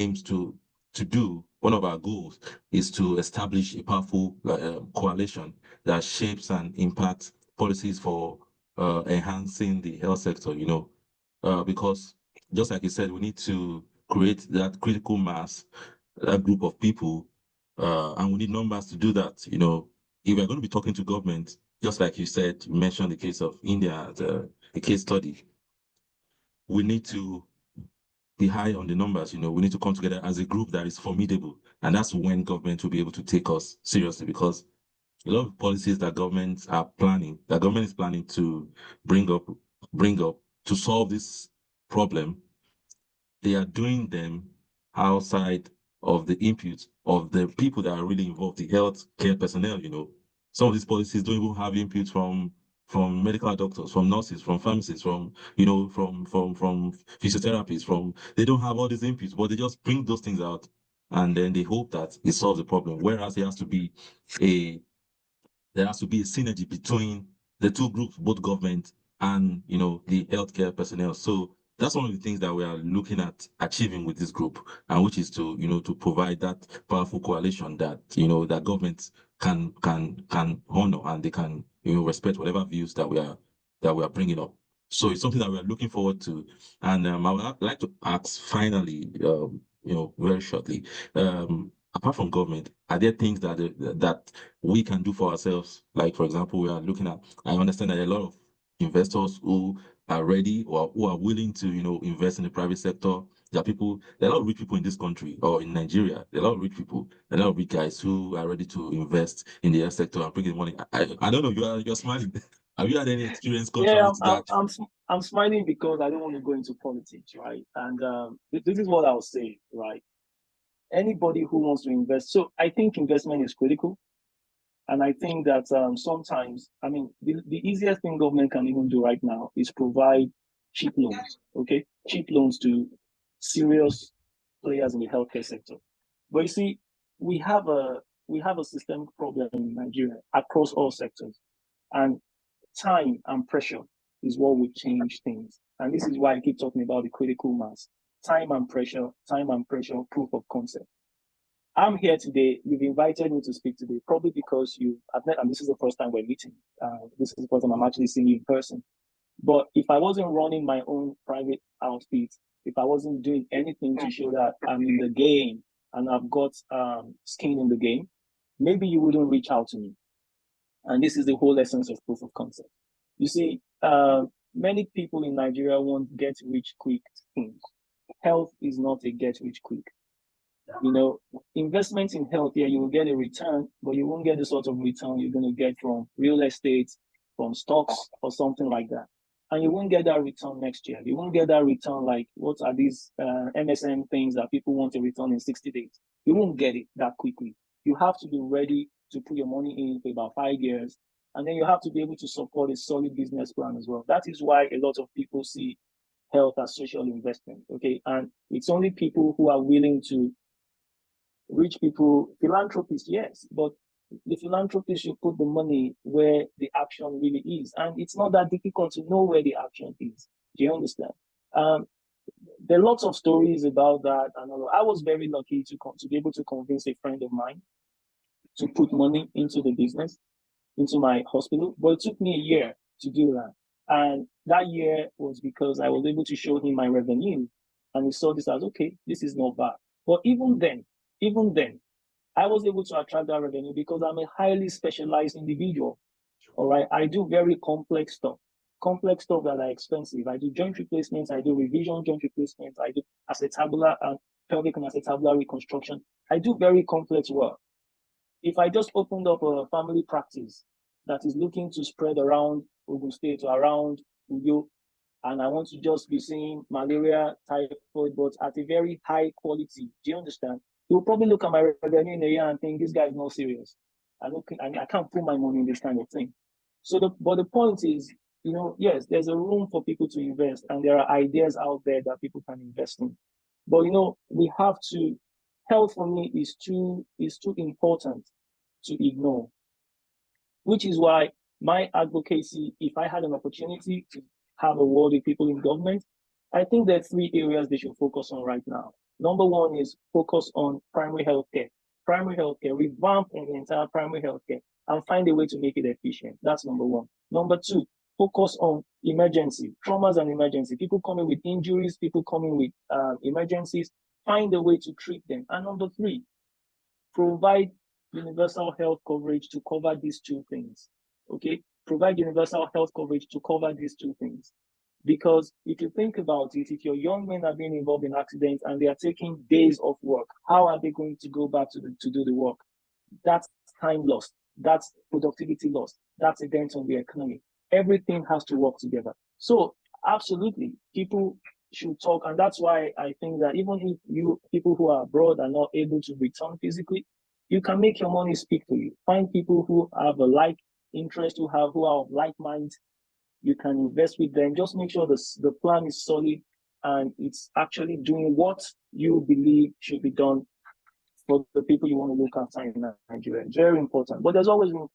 aims to do, one of our goals is to establish a powerful coalition that shapes and impacts policies for enhancing the health sector, because just like you said, we need to create that critical mass, that group of people, and we need numbers to do that. If we're going to be talking to government, just like you said, you mentioned the case of India, the case study, we need to be high on the numbers. We need to come together as a group that is formidable. And that's when government will be able to take us seriously, because a lot of policies that government is planning to bring up to solve this problem, they are doing them outside of the input of the people that are really involved, the health care personnel. Some of these policies don't even have input from medical doctors, from nurses, from pharmacists, from physiotherapists, they don't have all these inputs, but they just bring those things out and then they hope that it solves the problem. Whereas a there has to be a synergy between the two groups, both government and the healthcare personnel. So that's one of the things that we are looking at achieving with this group, and which is to provide that powerful coalition that that government can honor, and they can respect whatever views that we are bringing up. So it's something that we are looking forward to. And I would like to ask finally, very shortly, apart from government, are there things that we can do for ourselves? Like, for example, we are looking at, I understand that there are a lot of investors who are ready or who are willing to, invest in the private sector. There are a lot of rich people in this country or in Nigeria. There are a lot of rich people, a lot of rich guys who are ready to invest in the health sector and bring in money. I don't know, you're smiling. Have you had any experience Yeah, contrary to that? I'm smiling because I don't want to go into politics, right? And this is what I'll say, right? Anybody who wants to invest, so I think investment is critical. And I think that sometimes, I mean, the easiest thing government can even do right now is provide cheap loans, okay? Cheap loans to serious players in the healthcare sector. But you see, we have a we have a systemic problem in Nigeria across all sectors, and time and pressure is what would change things. And this is why I keep talking about the critical mass. Time and pressure, proof of concept. I'm here today. You've invited me to speak today, probably because I've met, and this is the first time we're meeting. This is the first time I'm actually seeing you in person. But if I wasn't running my own private outfit, if I wasn't doing anything to show that I'm in the game and I've got skin in the game, maybe you wouldn't reach out to me. And this is the whole essence of proof of concept. You see, many people in Nigeria want get rich quick things. Health is not a get rich quick. Investment in health, yeah, you will get a return, but you won't get the sort of return you're going to get from real estate, from stocks, or something like that. And you won't get that return next year. You won't get that return like what are these MSM things that people want to return in 60 days. You won't get it that quickly. You have to be ready to put your money in for about 5 years. And then you have to be able to support a solid business plan as well. That is why a lot of people see health as social investment. Okay. And it's only people who are willing to rich people, philanthropists, yes, but the philanthropist should put the money where the action really is. And it's not that difficult to know where the action is. Do you understand? Um, there are lots of stories about that. And I was very lucky to be able to convince a friend of mine to put money into the business, into my hospital. But it took me a year to do that. And that year was because I was able to show him my revenue. And he saw this as, okay, this is not bad. But even then, I was able to attract that revenue because I'm a highly specialized individual. All right. I do very complex stuff that are expensive. I do joint replacements, I do revision joint replacements, I do acetabular and pelvic and acetabular reconstruction. I do very complex work. If I just opened up a family practice that is looking to spread around Ogun State or around Uyo, and I want to just be seeing malaria, typhoid, but at a very high quality, do you understand? You'll probably look at my revenue in a year and think this guy is not serious. I can't put my money in this kind of thing. But the point is, yes, there's a room for people to invest, and there are ideas out there that people can invest in. But we have to. Health for me is too important to ignore, which is why my advocacy, if I had an opportunity to have a word with people in government, I think there are three areas they should focus on right now. Number one is focus on primary healthcare. Primary healthcare, revamp the entire primary healthcare and find a way to make it efficient. That's number one. Number two, focus on emergency, traumas and emergency. People coming with injuries, people coming with emergencies, find a way to treat them. And number three, provide universal health coverage to cover these two things. Okay, provide universal health coverage to cover these two things. Because if you think about it, if your young men are being involved in accidents and they are taking days off work, how are they going to go back to do the work? That's time lost. That's productivity lost. That's a dent on the economy. Everything has to work together. So absolutely, people should talk. And that's why I think that even if people who are abroad are not able to return physically, you can make your money speak for you. Find people who have a like interest, who are of like mind. You can invest with them. Just make sure the plan is solid and it's actually doing what you believe should be done for the people you want to look after in Nigeria. It's very important. But there's always room